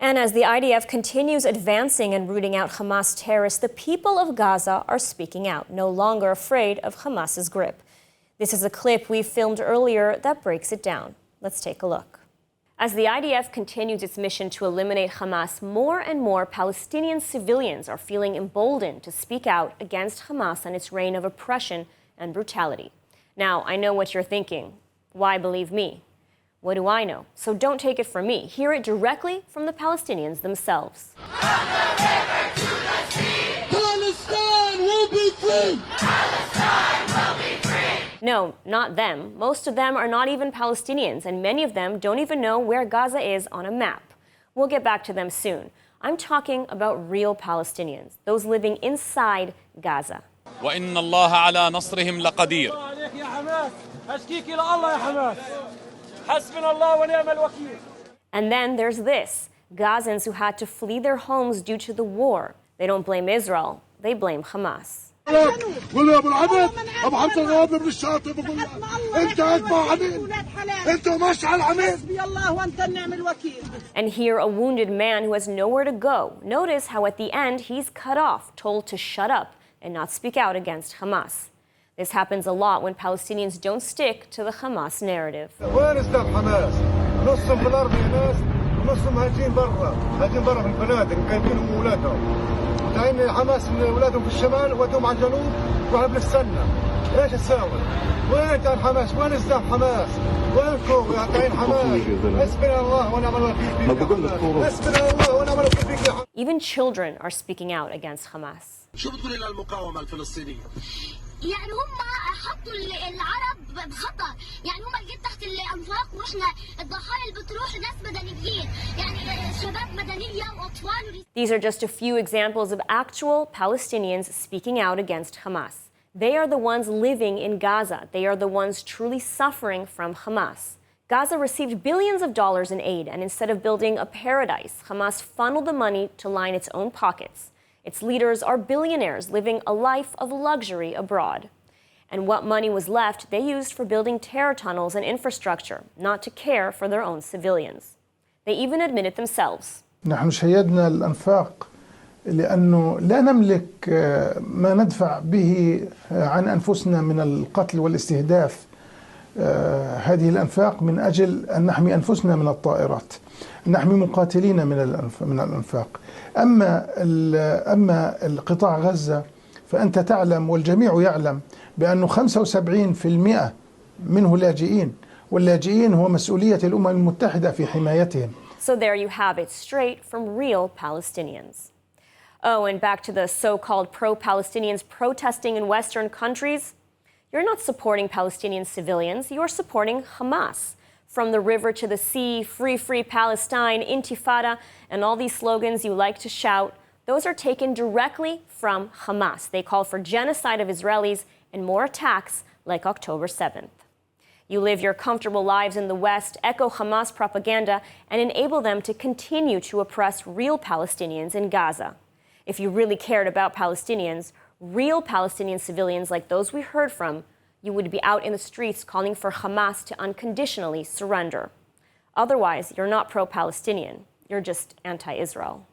And as the IDF continues advancing and rooting out Hamas terrorists, the people of Gaza are speaking out, no longer afraid of Hamas's grip. This is a clip we filmed earlier that breaks it down. Let's take a look. As the IDF continues its mission to eliminate Hamas, more and more Palestinian civilians are feeling emboldened to speak out against Hamas and its reign of oppression and brutality. Now, I know what you're thinking. Why believe me? What do I know? So don't take it from me. Hear it directly from the Palestinians themselves. Palestine will be free! Palestine will be free! No, not them. Most of them are not even Palestinians, and many of them don't even know where Gaza is on a map. We'll get back to them soon. I'm talking about real Palestinians, those living inside Gaza. وإن الله على نصرهم لقدير. And then there's this, Gazans who had to flee their homes due to the war. They don't blame Israel, they blame Hamas. And here a wounded man who has nowhere to go. Notice how at the end he's cut off, told to shut up and not speak out against Hamas. This happens a lot when Palestinians don't stick to the Hamas narrative. حماس اولادهم في الشمال ودهم على الجنوب واحنا بنستنى ايش نساوي؟ وين كان حماس؟ وين الزام حماس؟ وينكم يا كاين حماس؟ حسبنا الله ونعم الوكيل فيك. حسبنا الله ونعم الوكيل فيك. Even children are speaking out against Hamas. شو بتقولي للمقاومة الفلسطينية؟ يعني هم حطوا العرب بخطر، يعني هم اللي تحت الانفاق واحنا الضحايا اللي بتروح ناس مدنيين، يعني شباب مدنيه واطفال. These are just a few examples of actual Palestinians speaking out against Hamas. They are the ones living in Gaza. They are the ones truly suffering from Hamas. Gaza received billions of dollars in aid, and instead of building a paradise, Hamas funneled the money to line its own pockets. Its leaders are billionaires living a life of luxury abroad. And what money was left, they used for building terror tunnels and infrastructure, not to care for their own civilians. They even admit it themselves. نحن شيدنا الأنفاق لأنه لا نملك ما ندفع به عن أنفسنا من القتل والاستهداف. هذه الأنفاق من أجل أن نحمي أنفسنا من الطائرات، نحمي مقاتلين من الأنفاق. أما القطاع غزة فأنت تعلم والجميع يعلم بأنه 75% منه لاجئين، واللاجئين هو مسؤولية الأمم المتحدة في حمايتهم. So there you have it, straight from real Palestinians. Oh, and back to the so-called pro-Palestinians protesting in Western countries. You're not supporting Palestinian civilians, you're supporting Hamas. From the river to the sea, free, free Palestine, intifada, and all these slogans you like to shout, those are taken directly from Hamas. They call for genocide of Israelis and more attacks like October 7th. You live your comfortable lives in the West, echo Hamas propaganda, and enable them to continue to oppress real Palestinians in Gaza. If you really cared about Palestinians, real Palestinian civilians like those we heard from, you would be out in the streets calling for Hamas to unconditionally surrender. Otherwise, you're not pro-Palestinian, you're just anti-Israel.